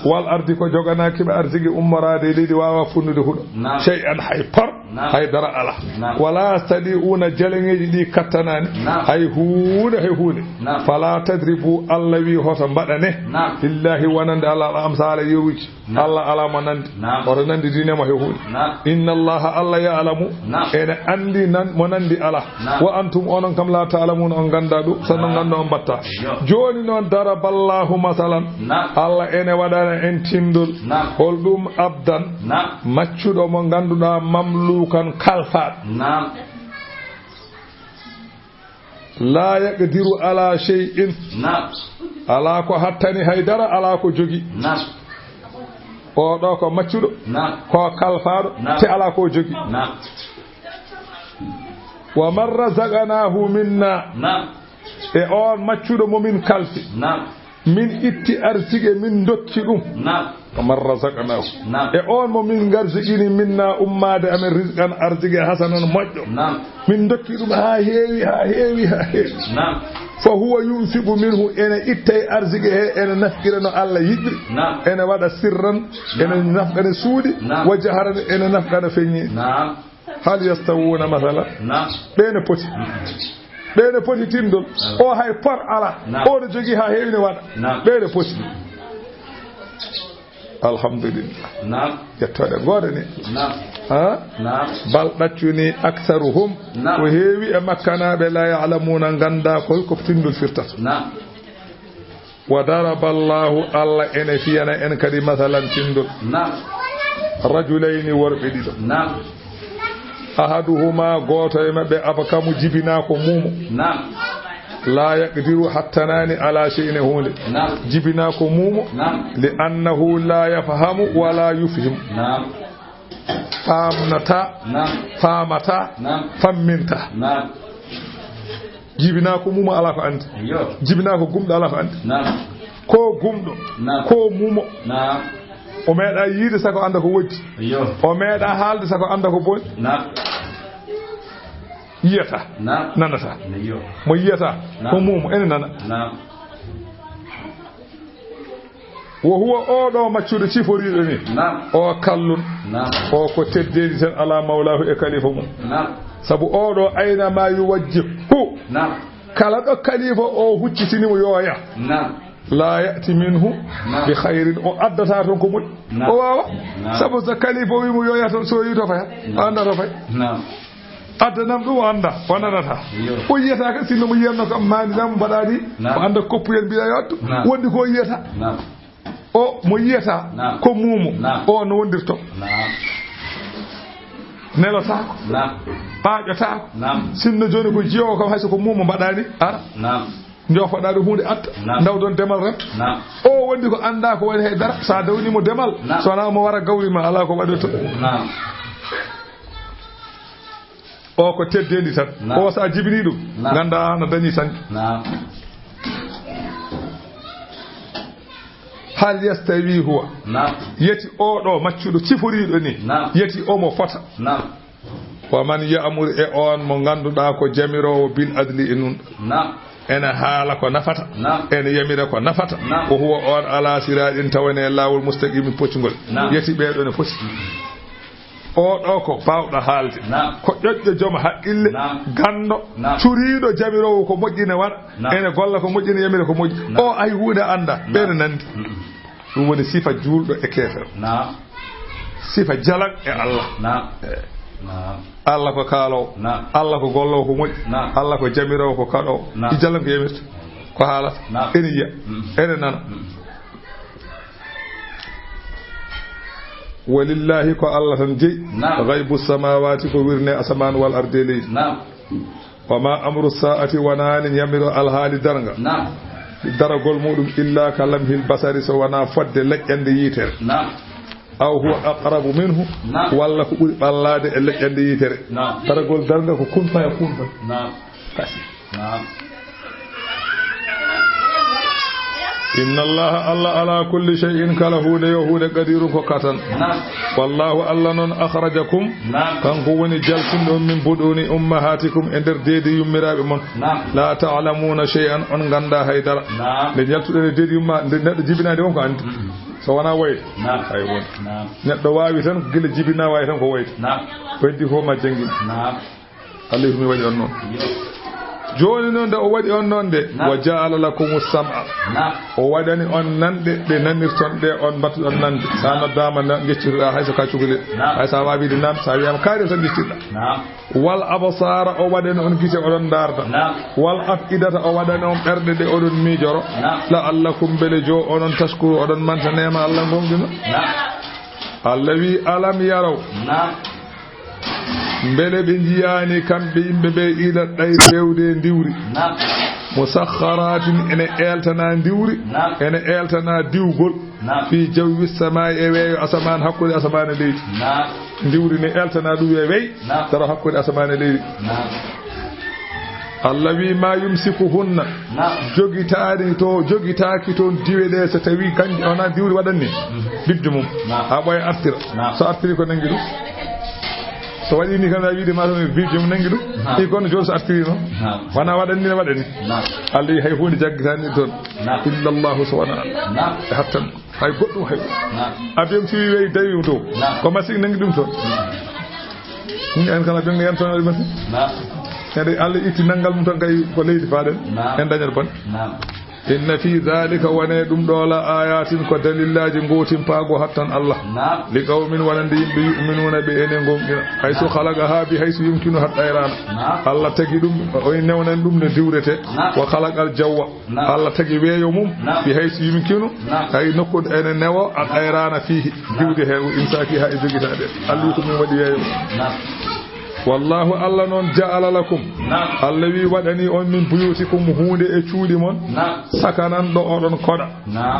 wal ardi ko joganaki ɓe arzigi ummorade leydi wawa funnude huɗo shay'an hay par haydara ala wala stadi'una jaleŋeji ɗi kattanani hay hunde fala tadribu Allah wi hoto mbaɗane lillahi wonande Allah ala amsala yewuji Allah ala mo nandi oto nandi dinema he hunde inna allaha Allah ya'lamu ene andi nan mo nandi ala wa antum onon kam la ta'lamuna on ganda ɗum sanno ganda on batta joni noon daraballahu masalan Allah ene waɗana en tindol holɗum abdan maccuɗo mo ganduɗa mamlukan kalfaɗo la yaqdiru ala shay'in ala ko hattani haydara ala ko jogi o ɗo ko maccuɗo ko kalfaɗo te ala ko jogi wa man razaqnahu minna e on maccuɗo momin kalfi min itti arsige min dokki ɗum wa man razaqnahu e on mo min garsigini minna ummade amen rizqan arsige hasanan moƴƴo min dokki ɗum ha heewi fa huwa yunfiqu minhu ene ittay arzige he ene nafkira no Allah yiɗri ene waɗa sirran ene nafkana suudi wa jaharan ene nafkana feññi hal yastawuna masala ɓeene poti tindol o hay por ala o no jogii ha heewi ne waɗa ɓeene poti alhamdulillah yettode goode ni bal ɗaccuni aktharuhum ko heewi e makkanaɓe la ya'lamuna ganda ko tindol firtata wa daraba Allahu Allah ene fiyana en kadi masalan tindol rajulayni worɓe ɗiɗo ahaduhuma goto e maɓɓe abakamu jibina ko mumo la yaqdiru hattanani ala shay'in hunde jibina ko mumo li annahu la yafhamu wala yufhim famata famminta jibina ko mumo ala ko andi jibina ko gumɗo ala ko andi ko gumɗo ko mumo o meeɗa yiide sako anda ko woddi o meeɗa haalde sako anda ko boni yiyata nanata mo yiyata ko mumo ene nana wo huwa oɗo maccuɗo ciforiɗo ni o kallun o ko teddedi tan ala mawlahu e kalifa mum sabu oɗo ayna ma yuwajjihu kala ɗo kalifa o huccitinimo yoya la ya'ti minhu bi khairin o addata ton ko moƴƴi o wawa sabu so kalifa wimo yoya ton so yi to faya anda to fay addanam ɗum anda wonanata o yiyata ka sinno mo yiyatno kam manidam mbaɗani ko anda koppuyel mbiɗa yotto wondi ko yiyata o mo yiyata ko mumo o no wondirto nelotako ɓaƴotako sinno joni ko jiyowo kam hayso ko mumo mbaɗani ara jofoɗa ɗum hunde atta daw ɗon demal remta o wondi ko anda ko woni haydara sa dawnimo demal sowona mo wara gawrima ala ko waɗirto o ko teddendi tan o sa jibini ɗum ganda no dañi sañƴo hal yastawi huwa yeti oɗo maccuɗo ciforiɗo ni yeti omo fota wa man ya'mur e on mo ganduɗa ko jamirowo bil adli e nun ene haala ko nafata ene yamira ko nafata o huwa on ala siraɗin tawane lawol mustaqim poccugol yeti ɓeɗo ne foti oɗo ko bawɗo haalde ko ƴoƴƴo joom haqqille gando curiɗo jamirowo ko moƴƴine waɗa ene golla ko moƴƴine yamira ko moƴƴi o ay hunde anda ɓeɗo nandi ɗum woni sifa julɗo e kefere sifa jalak e Allah Allah ko kaalowo Allah ko gollowo ko moƴƴi Allah ko jamirowo ko kaɗowo i jalan ko yamirta ko haalata ene yiya ene nana walillahi ko Allah tan jeyi gaybu samawati ko wirne asaman wal arde leydi wa ma amru sa'ati wonani yamiro alhaali darga daragol muɗum illa ka lamhil basari so wona fodde leƴƴande yitere aw huwa aqrabu minhu walla ko ɓuri ɓallade e leƴƴande yitere daragol darga ko kun faya kun fa kasi inna allaha allah ala kulli shay'in kala huude yo huude qadirun ko katan wallahu allah non akhrajakum kanko woni jaltinɗo min buduni ummahatikum e nder deedi yummiraɓe mon la ta'lamuna shay'an on ganda haydara nde jaltuɗen deedi yumma nde neɗɗo jibinade won ko andi so wona wayde hay won neɗɗo wawi tan ko gila jibina wawi tan ko wayde weddi fof ma jangin allah mi waɗi on noon joni noon de o waɗi on noon de wa ja'ala lakum as-sam'a o waɗani on nanɗe ɗe nanirton ɗe on battuɗon nande sa noddama geccitoɗa hayso ka cukalel hay sa wawide nam sa wiyama kaari tan gettiɗa wal absara o waɗani on gite oɗon darda wal afidata o waɗani on ɓerɗe ɗe oɗon miijoro la'allakum beele jo onon taskuru oɗon manta nema Allah gonɗino Allah wi alam yaraw mbele ɓe jiyani kamɓe yimɓe ɓe ila ɗay fewde ndiwri musakharatin ene eltana ndiwri ene eltana diwgol fi jawwi samai e weeyo asaman hakkude asaman e leydi ndiwri ne eltana ɗum e wey tara hakkude asaman e leydi Allah wi ma yumsikuhunna jogitaki toon diwe ɗe so tawi kanji ona diwri waɗanni bidde mum ha ɓoya artira so artiri ko nangi ɗum so waɗi ni kam wiide ma tan bi jom nangi ɗum i kono joni so artiri noon wona waɗanni ne waɗani Allah yi hay hunde jaggitani toon illallahu so wona Allah e hattan hay goɗɗum hay abiyam si wey dawi to ko masique nangi ɗum toon en kala jonge yan toon waɗi masique kadi Allah itti nangal mum tan kay ko leydi faɗen en dañat bon inna fi dhalika wane ɗum ɗo la ayatin ko dalillaji gotin paago hattan Allah li qawmin wonande yimɓe yu'minuna ɓe ene gonɗina hayso khalaqa ha bi hayso yumkinu haɗɗayrana Allah tagi ɗum o newnan ɗum ne diwrete wa khalaqal jawwa Allah tagi weeyo mum bi hayso yumkinu hay nokkude ene newo haɗɗayrana fihi diwde hen insaki ha e jogitaɗe Allah ko min waɗi weeyo wallahu Allah non ja'ala lakum Allah wi waɗani on min buyutikum hunde e cuuɗi mon sakanan ɗo oɗon koɗa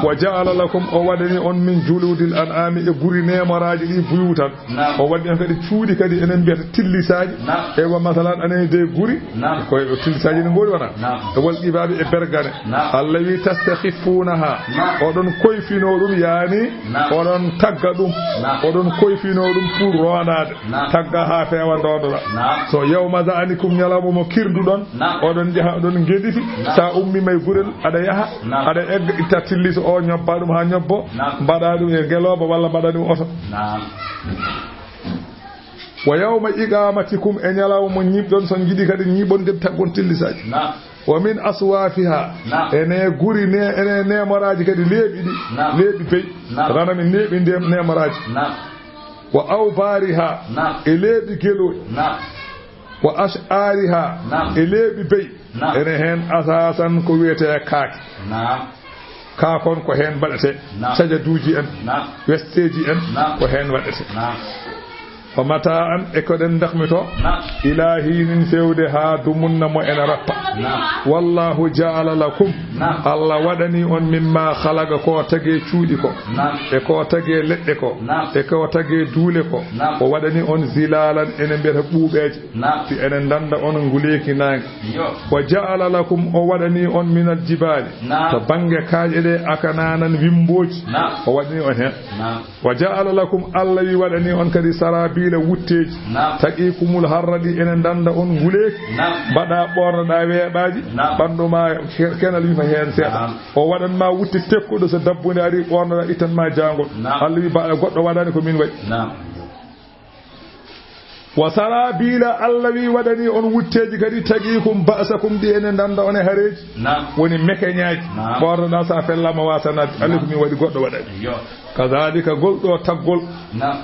wa ja'ala lakum o waɗani on min juludil an'ami e guri nemoraji ɗi buyutan o waɗi on kadi cuuɗi kadi enen mbiyata tillisaji e wa masalan anen de guri koye tillisaji ne ngori wona e wal qibaɓe e bergane Allah wi tastakhifunaha oɗon koyfino ɗum yani oɗon tagga ɗum oɗon koyfino ɗum pour ronade tagga ha fewa ndodo so yawma za'anikum nyalamo mo kirduɗon oɗon jaha oɗon gediti sa ummi may gurel aɗa yaha aɗa egga itta tillis o ñobba ɗum ha ñobbo mbaɗa ɗum e geloba walla mbaɗa ɗum oto wa yawma iqamatikum e nyalawo mo ñibɗon son jiɗi kadi ñibon de taggon tillisaji wa min aswafiha ene guri ne ene nemoraji kadi leeɓi ɗi leeɓi bey ranami neeɓi nemoraji wa awbariha e leeɓi geloɗi wa ash'ariha elebi bey ene hen asasan ko wiyete kaaki kaakon ko hen baɗete sajaduji en westeji en ko hen waɗete fa mata an e ko den dakhmito ilahinin fewde ha dumunna mo en rappa wallahu ja'ala lakum Allah wadani on mimma khalaqa ko tage cuudi ko e ko tage ledde ko e ko tage duule ko o wadani on zilalan ene mbeta buubeje ti enen danda on nguleki nangi wa ja'ala lakum o wadani on minal jibali to bange kaaje de akananan wimboji o wadani on hen wa ja'ala lakum Allah wi wadani on kadi sarabi bila wutteji taqikumul harradi enen danda on guleeki bada bornoda weebaji banduma kenal wi fa hen seeda o wadan ma wutti tekkudo so dabbunde ari bornoda itan ma jangol Allah wi bada goddo wadani ko min wadi wasara bila Allah wi wadani on wutteji kadi taqikum ba'sakum di enen danda on hareji woni mekeñaaji bornoda sa fellama wasana Allah ko min wadi goddo wadani kazalika goldo taggol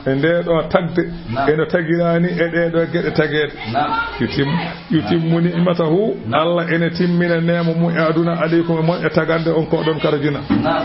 ende do tagde eno tagirani e de do gede tagede yutimuni imatahu Allah ene timmina nemo mu e aduna alaykum mon e tagande on ko don karjina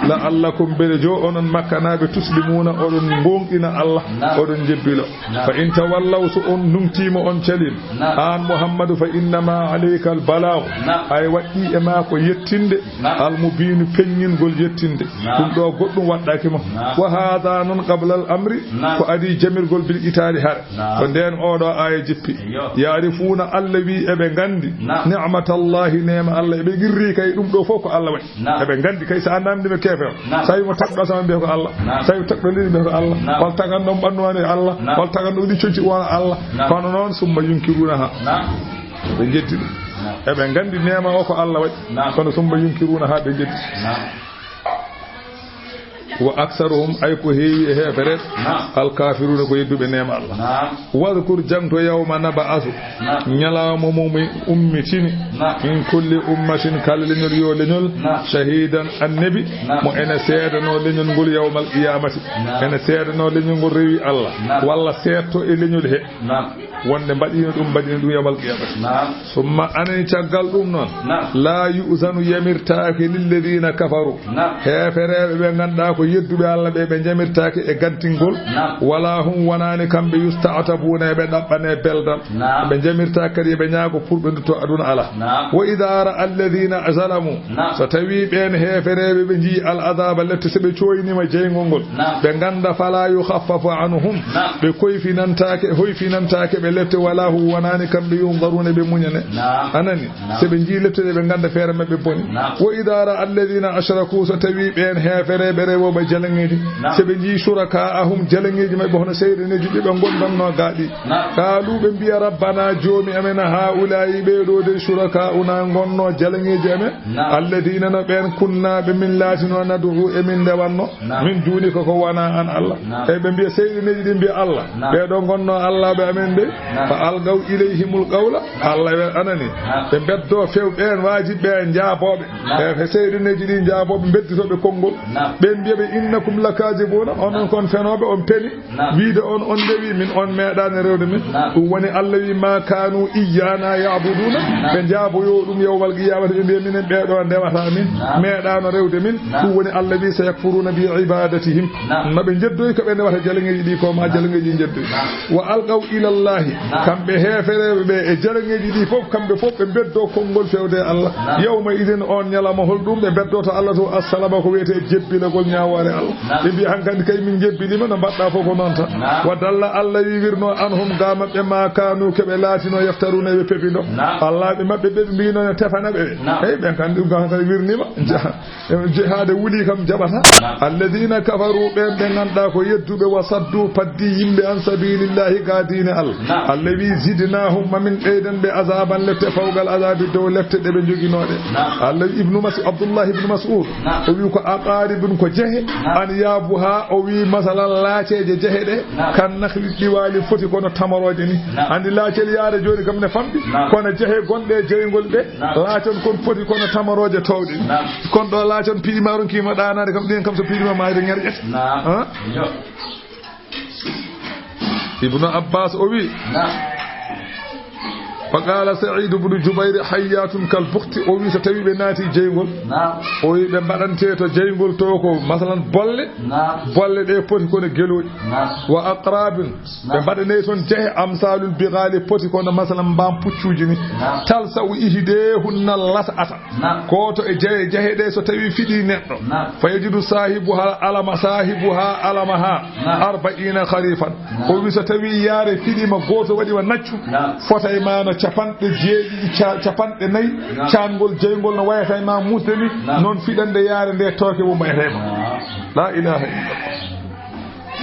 la allakum belejo onon makkanabe tuslimuna odon bongina Allah odon jebbilo fa in tawallaw su on numtimo on celin an muhammadu fa innama alaykal balagh ay waddi e ma ko yettinde al mubin peñingol yettinde dum do goddum waddaki mo wa hada non qabla al amri ko adi jamirgol bil itali har ko den odo ay jippi yarifuna allawi ebe gandi ni'matallahi nema Allah ebe girri kay dum do foko Allah wadi ebe gandi kay sa andamde be kefe sawi mo tabdo sama be ko Allah sawi tabdo lidi be ko Allah wal tagan dum banduwane Allah wal tagan dum di cioci wona Allah kono non summa yunkiruna ha be jetti ebe gandi nema o ko Allah wadi kono summa yunkiruna ha be jetti wa aktharuhum ay ko heewi e hefere al kafiruna ko yedduɓe nema Allah wadhkur jangto yawma nab'asu nyalama mumi ummitini in kulli ummatin kala leñol yo leñol shahidan annabi mo ene seedano leñol ngol yawmal qiyamati ene seedano leñol ngol rewi Allah walla seetto e leñol he wonde badino dum yawmal qiyamati summa anani caggal dum non la yu'zanu yamirtaaki lil ladina kafaru hefere be ganda ko yeddube Allah be jamirtaake e gantingol wala hum wanani kambe yusta'tabuna be dabbane beldal be jamirtaake be nyaago purbe to aduna ala wa idara alladhina azalamu satawi ben heferebe be ji al azaba lati sebe coyni ma jeygol be ganda fala yukhaffafu anhum be koyfinantaake be lette wala hu wanani kambe yunzaruna be munyane anani sebe ji lette be ganda fere mabbe boni wa idara alladhina ashraku satawi ben heferebe rewo be jalangeedi sebe ji shuraka ahum jalangeedi mabbe hono seyreneji be gondanno gaadi kaalu be biya rabbana joomi amena haulai be do de shuraka una gonno jalangeedi amen alladina no ben kunna be min latino nadu e min dewanno min duni ko wana an Allah e be biya seyreneji di biya Allah be do gonno Allah be amen de fa algaw ilayhimul qawla Allah be anani be beddo fewben wajibe njaabobe e seyreneji di njaabobe beddito be kongol ben biya be innakum lakazibuna onon kon fenobe on peni wiide on dewi min on meedane rewde min dum woni Allah wi ma kanu iyana ya'buduna be jaabo yo dum yowmal qiyamati be minen be do ndewata min meedano rewde min dum woni Allah wi sayakfuruna bi ibadatihim mabe jeddoy ko be ndewata jalangeji di ko ma jalangeji jeddoy wa alqaw ila Allah kambe hefere be e jalangeji di fof kambe fof be beddo kongol fewde Allah yawma idin on nyalama holdum be beddo to Allah to assalama ko wete jebbila gol nyaaware Allah be bi hankandi kay min jebbilima no badda fofo non tan wa dalla Allah wi wirno anhum gama be ma kanu kebe latino yaftaruna be pepindo Allah be mabbe be mbino no tefana be hey ben kan dum kan wirnima jihade wuli kam jabata alladina kafaru be ganda ko yeddube wasaddu paddi yimbe an sabilillahi gadina allazi zidnahum min aidan be azaban lete fawgal azabi do lete de be joginode Allah ibn Mas'ud Abdullah ibn Mas'ud o wi ko aqaribun ko jehe an yabuha o wi masalan laaceje jehede kan nakhli diwali foti kono tamaroje ni andi laacel yaade joni kam ne fambi kono jehe gonde jeygol be laacon kon foti kono tamaroje tawde kon do laacon piimarun kima danade kam den kam so piima maayde ngerjet ha Ibn Abbas o wi فقال سعيد بن جبير حيات كالبخت او وي so tawi be naati jeygol o wi be badante to jeygol to ko masalan bolle de poti ko ne geloji wa aqrabin be badane ton jehe amsalul bighali poti ko no masalan mbam puccuji ni tal sawu ihide hunna lasata ko to e jehe de so tawi fidi neddo fayajidu sahibuha alamaha 40 kharifan o wi so tawi yare fidi ma goto wadi wa naccu fotay mana capande jeedi capande nay caangol jeygol no wayata ma musdeni non fidande yare nde toke mo maytema la ilaha illallah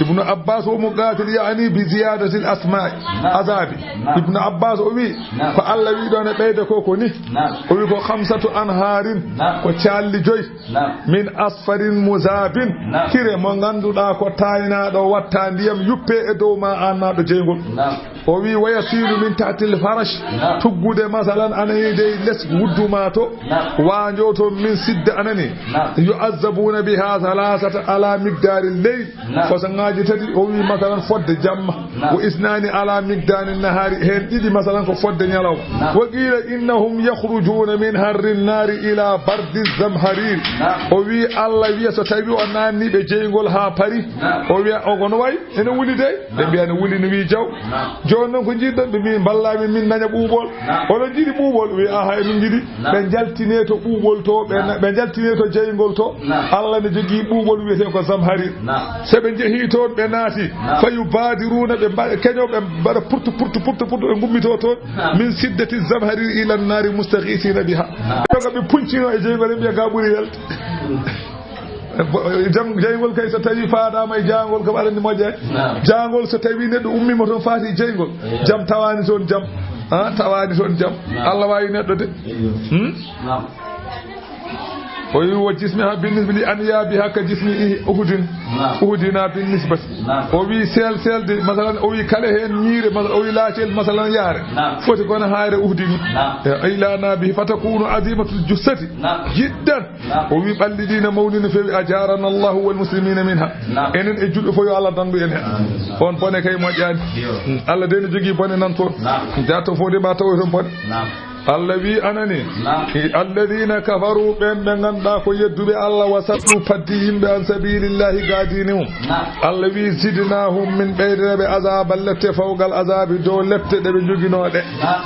ابن عباس ومقاتل يعني بزيادة الأسماء عذابي ابن عباس أبي فالله ويدون بيد كوكوني أبي 5 أنهار وشال جوي من أصفر مذاب كيري مغاندو دا كو تاينا دو واتان ديام يبي ادو ما أنا دو جيغول أبي ويسير من تحت الفرش تقود مثلا أنا يدي لس ودوماتو وانجوتو من سد أنني يعذبون بها 3 على مقدار الليل فسنغا tati o wi masalan fodde jamma wa isnani ala migdani nahari hen didi masalan ko fodde nyalaw wa qila innahum yakhrujuna min harrin nari ila bardi zamharir o wi Allah wi so tawi on nanni be jeygol ha pari o wi o gono way ene wuli de be bi'ani wuli ni wi jaw jonnon ko jiddan be mi ballami min nanya bubol o do jidi bubol wi aha min jidi be jaltine to bubol to be jaltine to jeygol to Allah ne jogi bubol wi ko zamharir se be jehi to be naati fayubadiruna be kenyo be bara purtu e gummito to min siddati zamhari ila an-nar mustaghithina biha daga be puncino e jeygol be gaburi yelt jeygol kay so tawi faada may jangol ko balandi moje jangol so tawi neddo ummi mo ton faati jeygol jam tawani ton jam Allah wayi neddo de وهو جسمها بالنسبة لأنيابها كجسم أهدنا بالنسبة وهي سيل دي مثلا وهي كله نير مثلا وهي لاشل مثلا يار فتكون هاير أهدني إلى به فتكون عظيمة الجثة جدا وهي بلدين مولين في أجارنا الله والمسلمين منها إن الجود فيو على دنبو إنها فون بني كي مجان الله دين جيجي بني نانتور جاتو فودي باتو يسون الذي أنني الذين كفروا بأن غندا يدب الله وسطوا فديهم بأن سبيل الله قادينهم الذي زدناهم من بين بعذاب التي فوق العذاب دول لبت بجوجنو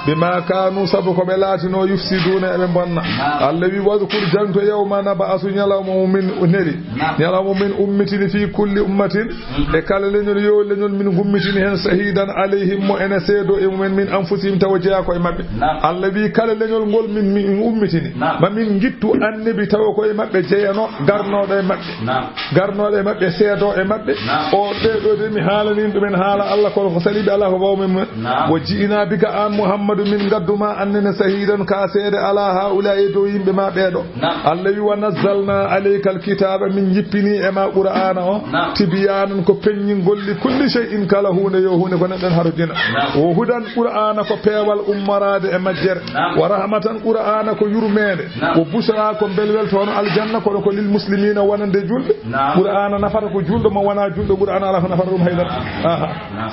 بما كانوا سبقوا بلاتنو يفسدون من بنا الذي وذكر جنت يوم نبعث يلوم من نري يلوم من أمتي في كل أمة لكال لنول يول لنول من أمتي شهيدا عليهم وأن سيدوا من أنفسهم توجيهكم الذي kala leñol ngol min ummitini ma min gittu annabi taw ko e mabbe jeyano garnodo e mabbe seedo e mabbe o de do mi halanin dum en hala Allah ko salibi Allah ko bawmen wajina bika an muhammadu min gadduma annana sahidan ka seede ala haula do yimbe ma beedo Allah wa nazzalna alayka alkitaba min yippini e ma qur'ana o tibyanan ko penyin golli kulli shay'in kala huna yo huna ko nan harujina o hudan qur'ana ko peewal ummarade e majjer wa rahmatan qur'ana ko yurmede wa busra ko belwel tono aljanna ko lil muslimina wonande julbe qur'ana nafata ko juldo mo wana juldo qur'ana ala nafata dum haydar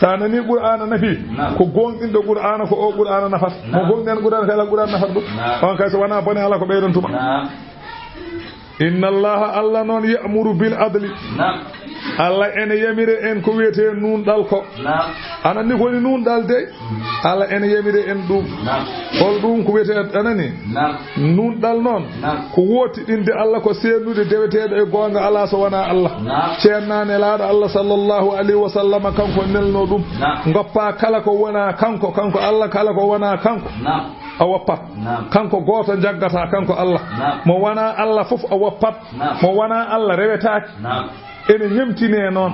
sanani qur'ana nafi ko gondindo qur'ana ko o qur'ana nafata mo gonden qur'ana kala qur'ana nafata dum on kay so wana bone ala ko beydon tuma inna allaha alla non ya'muru bil adli Allah ene yamire en ko wiyete nun dal ko anani ko nun dal de Allah ene yamire en dum hol dum ko wiyete anani nun dal non ko woti dinde Allah ko seenude dewetedo e gonga ala so wana Allah ceernane laado Allah sallallahu alaihi wasallam kanko nelno dum ngoppa kala ko wana kanko Allah kala ko wana kanko awappat kanko goto jaggata kanko Allah mo wana Allah fof awappat mo wana Allah rewetaaki ene ñemtine noon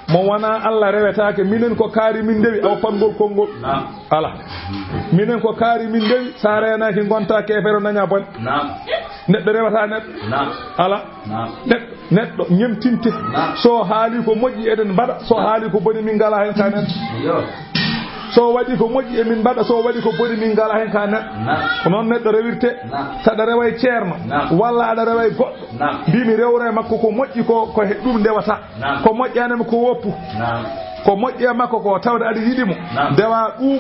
mo wana Allah rewetaake minen ko kaari min dewi aw pangol kongol ala minen ko kaari min dewi sa reenaki gonta kefere naña bon neɗɗo rewata neɗɗo ala neɗɗo ñemtinte so haali ko moƴƴi eɗen mbaɗa so haali ko boni min ngala hen ka neɗɗo so wadi ko moƴƴi e min mbaɗa so wadi ko boni min ngala hen ka neɗɗo ko noon neɗɗo rewirte saɗa reway ceerno walla aɗa reway goɗɗo mbimi rewre makko ko moƴƴi ko heɗɗum ndewata ko moƴƴanami ko woppu ko moƴƴe makko ko tawde aɗa yiɗimo dewa ɗum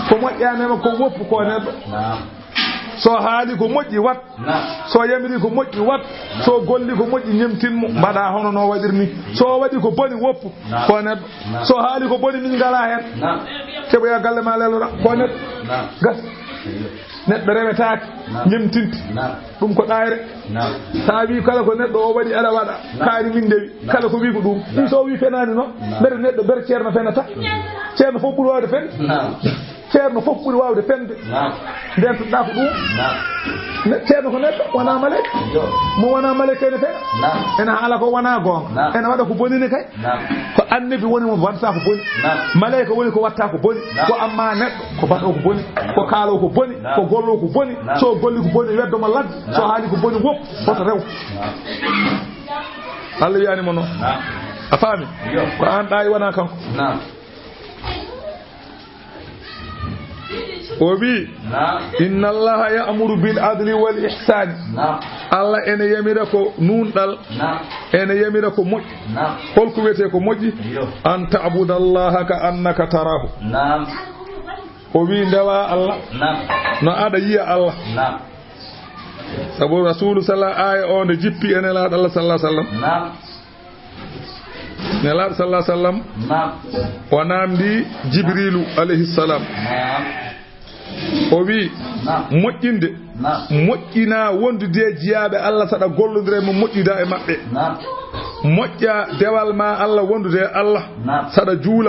ko moƴƴanema ko woppu ko neɗɗo so haali ko moƴƴi wat so yamiri ko moƴƴi wat so golli ko moƴƴi ñemtinmo mbaɗa hono no waɗirni so waɗi ko boni woppu ko neɗɗo so haali ko boni min ngala hen keɓoya galle ma leloɗa ko neɗɗo gas neɗɗo rewetake ñemtinti ɗum ko ɗayre sa wi kala ko neɗɗo o waɗi aɗa waɗa kaari min ndewi kala ko wi ko ɗum ɗi so wi fenani noon mbere neɗɗo mbere ceerno fenata ceerno fof ɓuuri wawde fende ceerno fof ɓuuri wawde fende ndentoɗa ko ɗum ceerno ko neɗɗo wona maleyka mo wona maleyka ene fena ene haala ko wona gonga ene waɗa ko bonini kay ko annabi woni mo watta ko boni maleyka woni ko watta ko boni ko amma neɗɗo ko baɗo ko boni ko kaalo ko boni ko gollo ko boni so golli ko boni weddomo ladde so haali ko boni woppu hoto rew Allah wiyanimo noon a faami ko an ɗayi wona kanko o wi inna allaha ya'muru bil adli wal ihsan Allah ene yamira ko nunɗal ene yamira ko moƴƴi holko wiyete ko moƴƴi an ta'budallaha ka annaka tarahu o wi ndewa Allah no aɗa yiya Allah sabu rasulu sallallahu aya o nde jippi ene laaɗo Allah sallallahu alaihi wasallam nelaɗo sallallahu alaihi wasallam o namdi Jibrilu alayhi salam o wi moƴƴinde moƴƴina wondude jiyaɓe Allah saɗa gollodire mo moƴƴida e maɓɓe moƴƴa dewal ma Allah wondude Allah saɗa juula